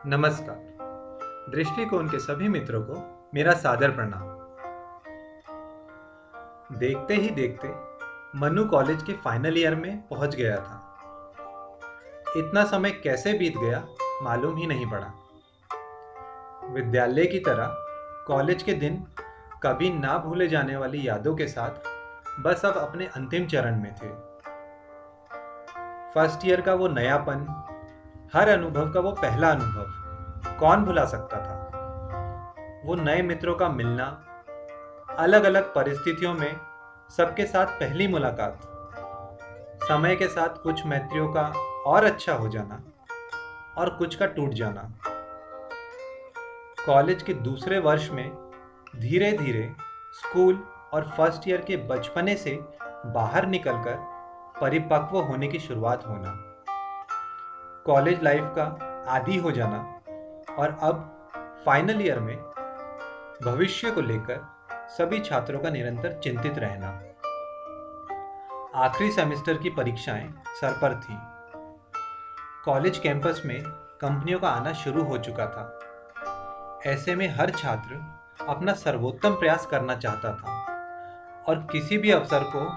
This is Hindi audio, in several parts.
नमस्कार। दृष्टिकोण के सभी मित्रों को मेरा सादर प्रणाम। देखते ही देखते मनु कॉलेज के फाइनल ईयर में पहुंच गया था। इतना समय कैसे बीत गया मालूम ही नहीं पड़ा। विद्यालय की तरह कॉलेज के दिन कभी ना भूले जाने वाली यादों के साथ बस अब अपने अंतिम चरण में थे। फर्स्ट ईयर का वो नयापन, हर अनुभव का वो पहला अनुभव कौन भुला सकता था। वो नए मित्रों का मिलना, अलग अलग परिस्थितियों में सबके साथ पहली मुलाकात, समय के साथ कुछ मैत्रियों का और अच्छा हो जाना और कुछ का टूट जाना। कॉलेज के दूसरे वर्ष में धीरे धीरे स्कूल और फर्स्ट ईयर के बचपने से बाहर निकलकर परिपक्व होने की शुरुआत होना, कॉलेज लाइफ का आदी हो जाना और अब फाइनल ईयर में भविष्य को लेकर सभी छात्रों का निरंतर चिंतित रहना। आखिरी सेमेस्टर की परीक्षाएं सर पर थी। कॉलेज कैंपस में कंपनियों का आना शुरू हो चुका था। ऐसे में हर छात्र अपना सर्वोत्तम प्रयास करना चाहता था और किसी भी अवसर को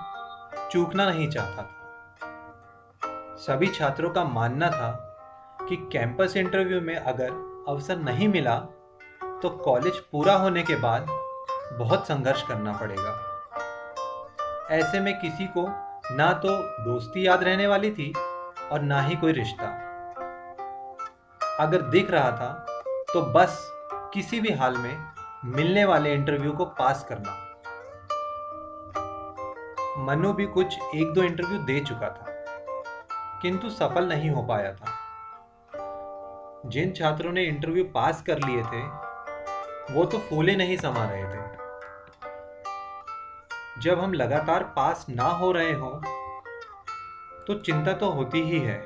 चूकना नहीं चाहता था। सभी छात्रों का मानना था कि कैंपस इंटरव्यू में अगर अवसर नहीं मिला तो कॉलेज पूरा होने के बाद बहुत संघर्ष करना पड़ेगा। ऐसे में किसी को ना तो दोस्ती याद रहने वाली थी और ना ही कोई रिश्ता। अगर दिख रहा था तो बस किसी भी हाल में मिलने वाले इंटरव्यू को पास करना। मनु भी कुछ एक दो इंटरव्यू दे चुका था किंतु सफल नहीं हो पाया था। जिन छात्रों ने इंटरव्यू पास कर लिए थे वो तो फूले नहीं समा रहे थे। जब हम लगातार पास ना हो रहे हो तो चिंता तो होती ही है,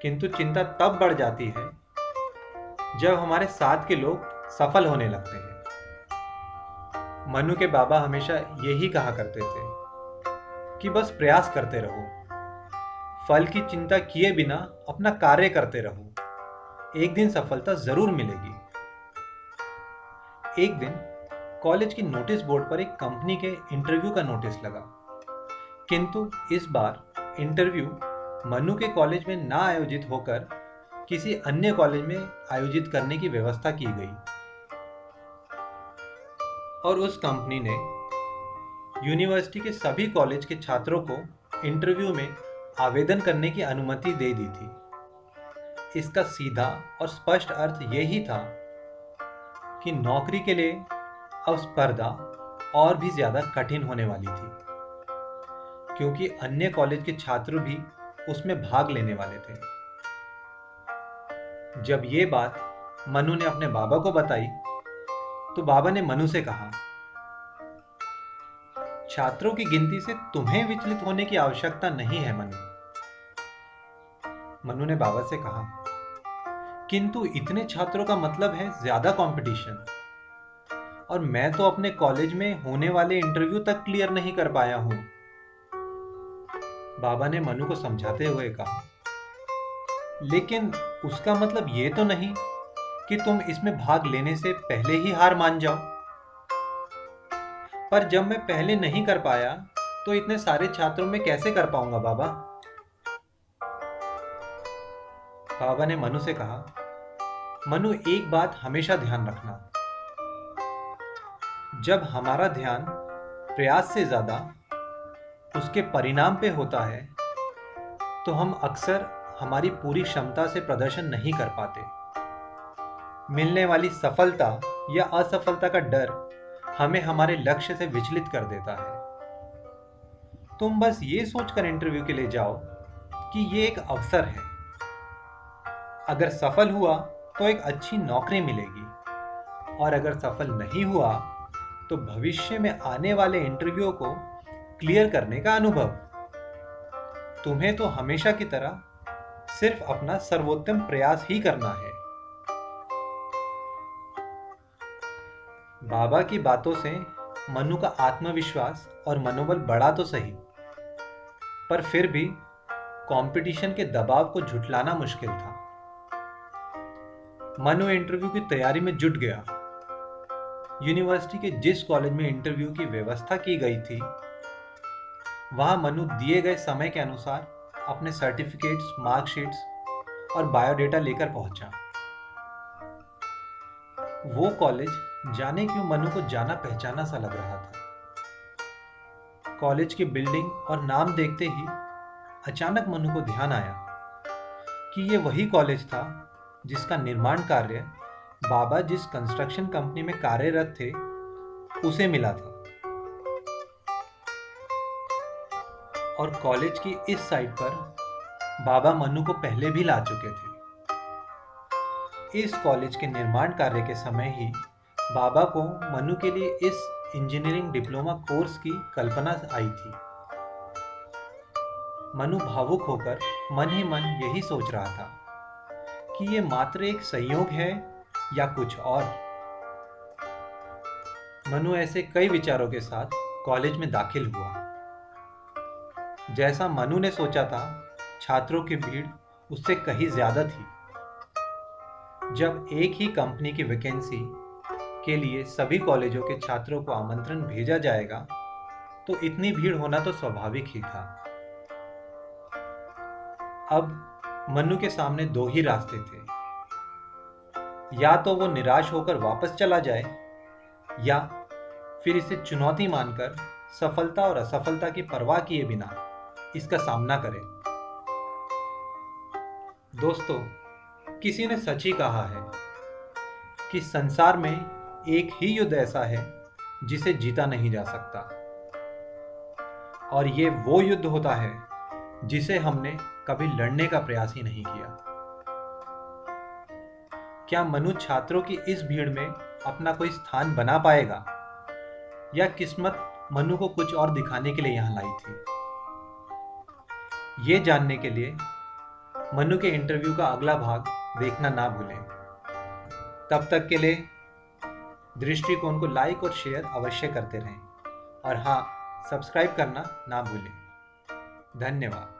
किंतु चिंता तब बढ़ जाती है जब हमारे साथ के लोग सफल होने लगते हैं। मनु के बाबा हमेशा यही कहा करते थे कि बस प्रयास करते रहो, फल की चिंता किए बिना अपना कार्य करते रहो, एक दिन सफलता जरूर मिलेगी। एक दिन कॉलेज की नोटिस बोर्ड पर एक कंपनी के इंटरव्यू का नोटिस लगा, किंतु इस बार इंटरव्यू मनु के कॉलेज में ना आयोजित होकर किसी अन्य कॉलेज में आयोजित करने की व्यवस्था की गई और उस कंपनी ने यूनिवर्सिटी के सभी कॉलेज के छात्रों को इंटरव्यू में आवेदन करने की अनुमति दे दी थी। इसका सीधा और स्पष्ट अर्थ यही था कि नौकरी के लिए अब स्पर्धा और भी ज्यादा कठिन होने वाली थी, क्योंकि अन्य कॉलेज के छात्र भी उसमें भाग लेने वाले थे। जब ये बात मनु ने अपने बाबा को बताई तो बाबा ने मनु से कहा, छात्रों की गिनती से तुम्हें विचलित होने की आवश्यकता नहीं है मनु। मनु ने बाबा से कहा, किंतु इतने छात्रों का मतलब है ज्यादा कंपटीशन और मैं तो अपने कॉलेज में होने वाले इंटरव्यू तक क्लियर नहीं कर पाया हूं। बाबा ने मनु को समझाते हुए कहा, लेकिन उसका मतलब ये तो नहीं कि तुम इसमें भाग लेने से पहले ही हार मान जाओ। पर जब मैं पहले नहीं कर पाया तो इतने सारे छात्रों में कैसे कर पाऊंगा बाबा। बाबा ने मनु से कहा, मनु एक बात हमेशा ध्यान रखना, जब हमारा ध्यान प्रयास से ज्यादा उसके परिणाम पे होता है तो हम अक्सर हमारी पूरी क्षमता से प्रदर्शन नहीं कर पाते। मिलने वाली सफलता या असफलता का डर हमें हमारे लक्ष्य से विचलित कर देता है। तुम बस ये सोचकर इंटरव्यू के लिए जाओ कि ये एक अवसर है, अगर सफल हुआ तो एक अच्छी नौकरी मिलेगी और अगर सफल नहीं हुआ तो भविष्य में आने वाले इंटरव्यू को क्लियर करने का अनुभव। तुम्हें तो हमेशा की तरह सिर्फ अपना सर्वोत्तम प्रयास ही करना है। बाबा की बातों से मनु का आत्मविश्वास और मनोबल बढ़ा तो सही, पर फिर भी कंपटीशन के दबाव को झुठलाना मुश्किल था। मनु इंटरव्यू की तैयारी में जुट गया। यूनिवर्सिटी के जिस कॉलेज में इंटरव्यू की व्यवस्था की गई थी, वहां मनु दिए गए समय के अनुसार अपने सर्टिफिकेट्स, मार्कशीट्स और बायोडेटा लेकर पहुंचा। वो कॉलेज जाने क्यों मनु को जाना पहचाना सा लग रहा था। कॉलेज की बिल्डिंग और नाम देखते ही अचानक मनु को ध्यान आया कि ये वही कॉलेज था जिसका निर्माण कार्य बाबा जिस कंस्ट्रक्शन कंपनी में कार्यरत थे उसे मिला था। और कॉलेज की इस साइट पर बाबा मनु को पहले भी ला चुके थे। इस कॉलेज के निर्माण कार्य के समय ही बाबा को मनु के लिए इस इंजीनियरिंग डिप्लोमा कोर्स की कल्पना आई थी। मनु भावुक होकर मन ही मन यही सोच रहा था कि ये मात्र एक संयोग है या कुछ और। मनु ऐसे कई विचारों के साथ कॉलेज में दाखिल हुआ। जैसा मनु ने सोचा था, छात्रों की भीड़ उससे कहीं ज्यादा थी। जब एक ही कंपनी की वैकेंसी के लिए सभी कॉलेजों के छात्रों को आमंत्रण भेजा जाएगा, तो इतनी भीड़ होना तो स्वाभाविक ही था। अब मनु के सामने दो ही रास्ते थे, या तो वो निराश होकर वापस चला जाए या फिर इसे चुनौती मानकर सफलता और असफलता की परवाह किए बिना इसका सामना करे। दोस्तों, किसी ने सच ही कहा है कि संसार में एक ही युद्ध ऐसा है जिसे जीता नहीं जा सकता, और ये वो युद्ध होता है जिसे हमने कभी लड़ने का प्रयास ही नहीं किया। क्या मनु छात्रों की इस भीड़ में अपना कोई स्थान बना पाएगा, या किस्मत मनु को कुछ और दिखाने के लिए यहां लाई थी? ये जानने के लिए मनु के इंटरव्यू का अगला भाग देखना ना भूलें। तब तक के लिए दृष्टिकोण को लाइक और शेयर अवश्य करते रहें, और हाँ, सब्सक्राइब करना ना भूलें। धन्यवाद।